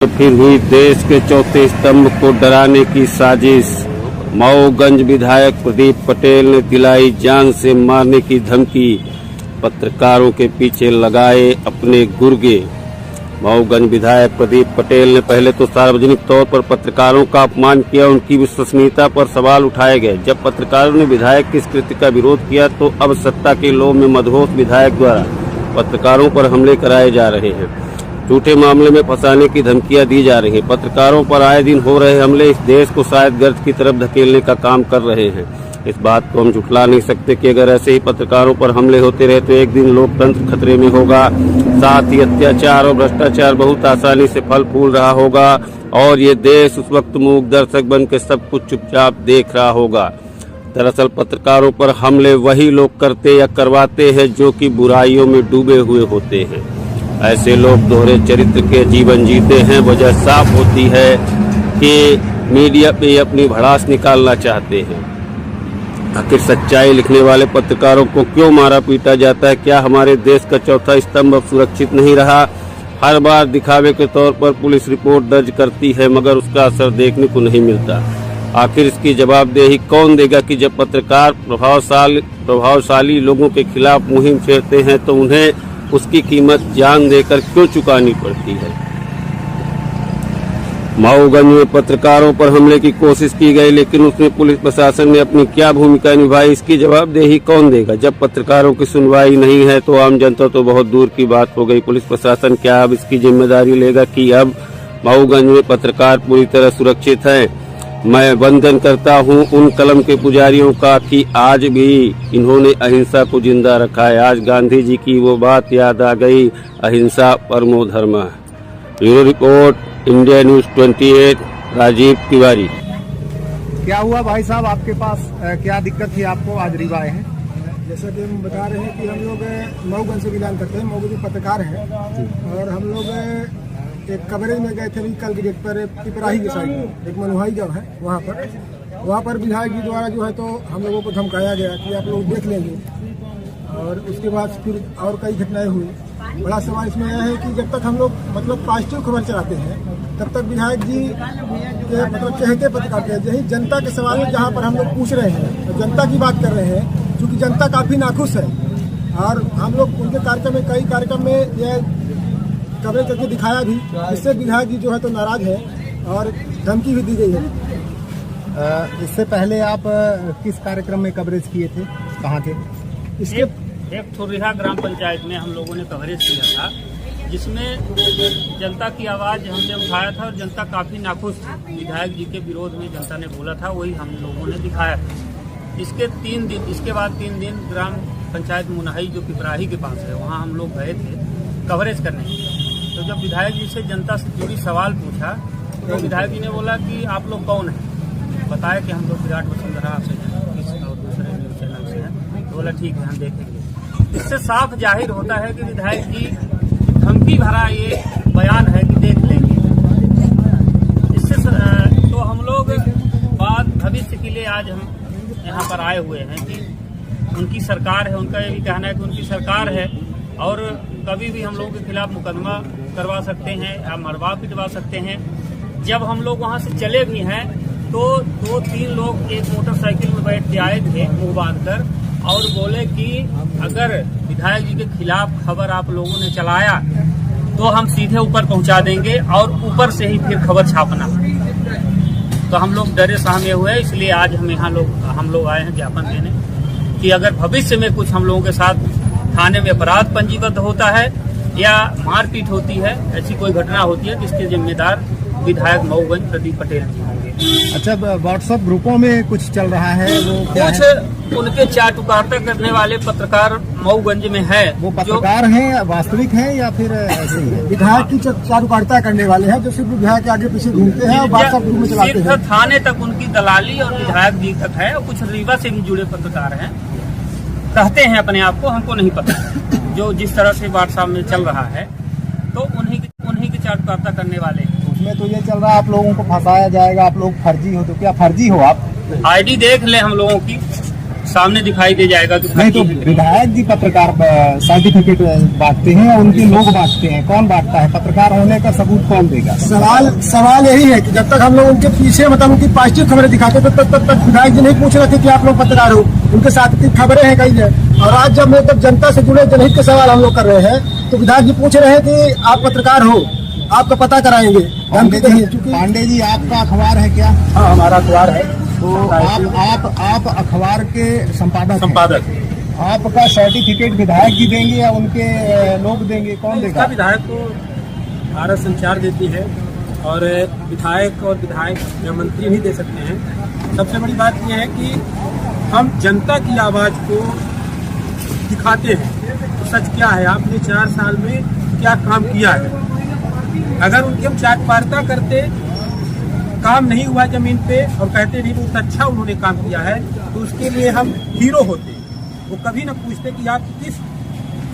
तो फिर हुई देश के चौथे स्तंभ को डराने की साजिश। मऊगंज विधायक प्रदीप पटेल ने दिलाई जान से मारने की धमकी। पत्रकारों के पीछे लगाए अपने गुर्गे। मऊगंज विधायक प्रदीप पटेल ने पहले तो सार्वजनिक तौर पर पत्रकारों का अपमान किया, उनकी विश्वसनीयता पर सवाल उठाए गए। जब पत्रकारों ने विधायक की इस कृत्य का विरोध किया तो अब सत्ता के लोभ में मदहोश विधायक द्वारा पत्रकारों पर हमले कराए जा रहे हैं। झूठे मामले में फंसाने की धमकियां दी जा रही हैं। पत्रकारों पर आए दिन हो रहे हमले इस देश को शायद गर्द की तरफ धकेलने का काम कर रहे हैं। इस बात को हम झुठला नहीं सकते कि अगर ऐसे ही पत्रकारों पर हमले होते रहे तो एक दिन लोकतंत्र खतरे में होगा। साथ ही अत्याचार और भ्रष्टाचार बहुत आसानी से फल फूल रहा होगा और ये देश उस वक्त मूक दर्शक बन के सब कुछ चुपचाप देख रहा होगा। दरअसल पत्रकारों पर हमले वही लोग करते या करवाते हैं जो कि बुराइयों में डूबे हुए होते हैं। ऐसे लोग दोहरे चरित्र के जीवन जीते हैं। वजह साफ होती है कि मीडिया पे अपनी भड़ास निकालना चाहते हैं। आखिर सच्चाई लिखने वाले पत्रकारों को क्यों मारा पीटा जाता है? क्या हमारे देश का चौथा स्तंभ अब सुरक्षित नहीं रहा? हर बार दिखावे के तौर पर पुलिस रिपोर्ट दर्ज करती है मगर उसका असर देखने को नहीं मिलता। आखिर इसकी जवाबदेही कौन देगा कि जब पत्रकार प्रभावशाली लोगों के खिलाफ मुहिम छेड़ते हैं तो उन्हें उसकी कीमत जान देकर क्यों चुकानी पड़ती है? मऊगंज में पत्रकारों पर हमले की कोशिश की गई, लेकिन उसमें पुलिस प्रशासन ने अपनी क्या भूमिका निभाई, इसकी जवाबदेही कौन देगा? जब पत्रकारों की सुनवाई नहीं है तो आम जनता तो बहुत दूर की बात हो गई। पुलिस प्रशासन क्या अब इसकी जिम्मेदारी लेगा कि अब मऊगंज में पत्रकार पूरी तरह सुरक्षित है? मैं वंदन करता हूं उन कलम के पुजारियों का कि आज भी इन्होंने अहिंसा को जिंदा रखा है। आज गांधी जी की वो बात याद आ गई, अहिंसा परमो धर्म। Bureau report, India News 28, Rajiv Tiwari. क्या हुआ भाई साहब आपके पास? क्या दिक्कत थी आपको? आज रीवा आए हैं। जैसा कि हम बता रहे हैं कि हम लोग मऊगंज से बिलोंग करते हैं, मऊगंज में पत्रकार हैं और हम लोग एक कवरेज में गए थे कल की डेट पर पिपराही के साइड में एक मनुहाई जब है वहाँ पर विधायक जी द्वारा जो है तो हम लोगों को धमकाया गया कि आप लोग देख लेंगे और उसके बाद फिर और कई घटनाएं हुई। बड़ा सवाल इसमें यह है कि जब तक हम लोग मतलब पॉजिटिव खबर चलाते हैं तब तक विधायक जी के मतलब चहेते पत्रकार थे। यही जनता के सवाल में जहाँ पर हम लोग पूछ रहे हैं तो जनता की बात कर रहे हैं, क्योंकि जनता काफ़ी नाखुश है और हम लोग उनके कार्यक्रम में कई कार्यक्रम में यह कवरेज करके दिखाया भी, इससे विधायक जी जो है तो नाराज है और धमकी भी दी गई है। इससे पहले आप किस कार्यक्रम में कवरेज किए थे, कहाँ थे? इसके एक ठुरिहा ग्राम पंचायत में हम लोगों ने कवरेज किया था, जिसमें जनता की आवाज़ हमने उठाया था और जनता काफ़ी नाखुश थी। विधायक जी के विरोध में जनता ने बोला था, वही हम लोगों ने दिखाया था। इसके बाद 3 दिन ग्राम पंचायत मुनाही जो पिपराही के पास है वहाँ हम लोग गए थे कवरेज करने के लिए। तो जब विधायक जी से जनता से जुड़ी सवाल पूछा तो विधायक जी ने बोला कि आप लोग कौन हैं? बताया कि हम लोग विराट वसुंधरा से हैं और दूसरे न्यूज चैनल से हैं। तो बोला ठीक है, हम देखेंगे। इससे साफ जाहिर होता है कि विधायक जी धमकी भरा ये बयान है कि देख लेंगे। इससे तो हम लोग बात भविष्य के लिए आज हम यहाँ पर आए हुए हैं कि उनकी सरकार है, उनका ये भी कहना है कि उनकी सरकार है और कभी भी हम लोगों के खिलाफ मुकदमा करवा सकते हैं या मरवा पिटवा सकते हैं। जब हम लोग वहाँ से चले भी हैं तो 2-3 लोग एक मोटरसाइकिल में बैठ के आए थे मुंह बांध कर और बोले कि अगर विधायक जी के खिलाफ खबर आप लोगों ने चलाया तो हम सीधे ऊपर पहुंचा देंगे और ऊपर से ही फिर खबर छापना। तो हम लोग डरे सहमे हुए, इसलिए आज हम लोग आए हैं ज्ञापन देने कि अगर भविष्य में कुछ हम लोगों के साथ थाने में अपराध पंजीबद्ध होता है या मारपीट होती है, ऐसी कोई घटना होती है, जिसके जिम्मेदार विधायक मऊगंज प्रदीप पटेल जी होंगे। अच्छा, व्हाट्सएप ग्रुपों में कुछ चल रहा है, वो कुछ उनके चाटुकारिता करने वाले पत्रकार मऊगंज में है। वो पत्रकार हैं, वास्तविक हैं या फिर ऐसे ही है? विधायक की चाटुकारिता करने वाले हैं जो सिर्फ विधायक के आगे पीछे घूमते हैं और व्हाट्सएप ग्रुप में चलाते हैं। सिर्फ थाने तक उनकी दलाली और विधायक जी तक है और कुछ रीवा से भी जुड़े पत्रकार हैं, कहते हैं अपने आप को, हमको नहीं पता। जो जिस तरह से व्हाट्सएप में चल रहा है तो उन्हीं की चाटुकारिता करने वाले हैं। उसमें तो ये चल रहा है आप लोगों को फंसाया जाएगा, आप लोग फर्जी हो। तो क्या फर्जी हो आप? आईडी देख ले हम लोगों की, सामने दिखाई दे जाएगा कि नहीं तो विधायक जी पत्रकार सर्टिफिकेट बांटते हैं, उनके लोग बांटते हैं, कौन बांटता है? पत्रकार होने का सबूत कौन देगा? सवाल यही है कि जब तक हम लोग उनके पीछे मतलब उनकी पॉजिटिव खबरें दिखाते थे तब तक विधायक जी नहीं पूछ रहे थे कि आप लोग पत्रकार हो। उनके साथ की खबरें हैं कई जगह, और आज जब मतलब जनता से जुड़े जनहित के सवाल हम लोग कर रहे हैं तो विधायक जी पूछ रहे हैं कि आप पत्रकार हो, आपका पता कराएंगे। पांडे जी आपका अखबार है क्या? हाँ, हमारा अखबार है। तो आप अखबार के संपादक हैं। आपका सर्टिफिकेट विधायक जी देंगे या उनके लोग देंगे, कौन देगा? विधायक को भारत संचार देती है और विधायक या मंत्री नहीं दे सकते हैं। सबसे बड़ी बात यह है कि हम जनता की आवाज को दिखाते हैं। तो सच क्या है, आपने 4 साल में क्या काम किया है? अगर उनकी हम चाट वार्ता करते, काम नहीं हुआ जमीन पे और कहते नहीं बहुत अच्छा उन्होंने काम किया है, तो उसके लिए हम हीरो होते। वो कभी न पूछते कि आप किस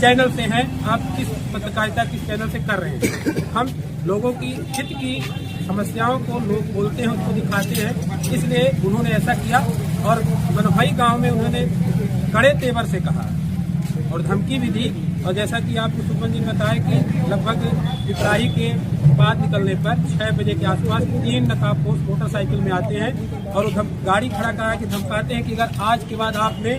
चैनल से हैं, आप किस पत्रकारिता किस चैनल से कर रहे हैं। हम लोगों की हित की समस्याओं को लोग बोलते हैं, उसको दिखाते हैं, इसलिए उन्होंने ऐसा किया। और मनोहई गांव में उन्होंने कड़े तेवर से कहा और धमकी भी दी। और जैसा कि आपको सुमन जी ने बताया कि लगभग पिपराही के बाद निकलने पर 6 बजे के आसपास 3 नकाबपोश मोटरसाइकिल में आते हैं और गाड़ी खड़ा करा के धमकाते हैं कि अगर आज के बाद आपने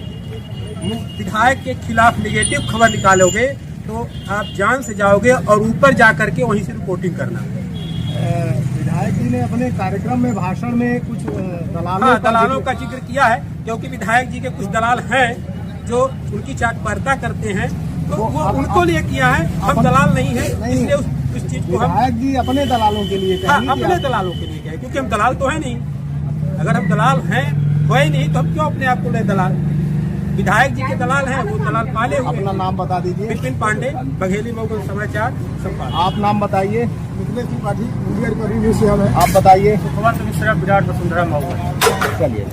विधायक के खिलाफ निगेटिव खबर निकालोगे तो आप जान से जाओगे और ऊपर जा करके वहीं से रिपोर्टिंग करना। विधायक जी ने अपने कार्यक्रम में भाषण में कुछ दलालों का जिक्र किया है, क्योंकि विधायक जी के कुछ दलाल हैं जो उनकी चाट वार्ता करते हैं, तो वो उनको लिए किया है। हम दलाल नहीं है, इसलिए उस चीज को हम विधायक जी अपने दलालों के लिए अपने दलालों के लिए कहें, क्योंकि हम दलाल तो है नहीं। अगर हम दलाल हैं हुए ही नहीं तो हम क्यों अपने आप को ले दलाल? विधायक जी के दलाल हैं, वो दलाल पाले हुए। अपना नाम बता दीजिए। विपिन पांडे, बघेली मऊगंज समाचार संपादक। आप नाम बताइए। निकले त्रिपाठी, इंडिया रिपब्लिक न्यूज से हम है। आप बताइए। सुखवंत मिश्रा, विराट वसुंधरा मऊगंज। चलिए।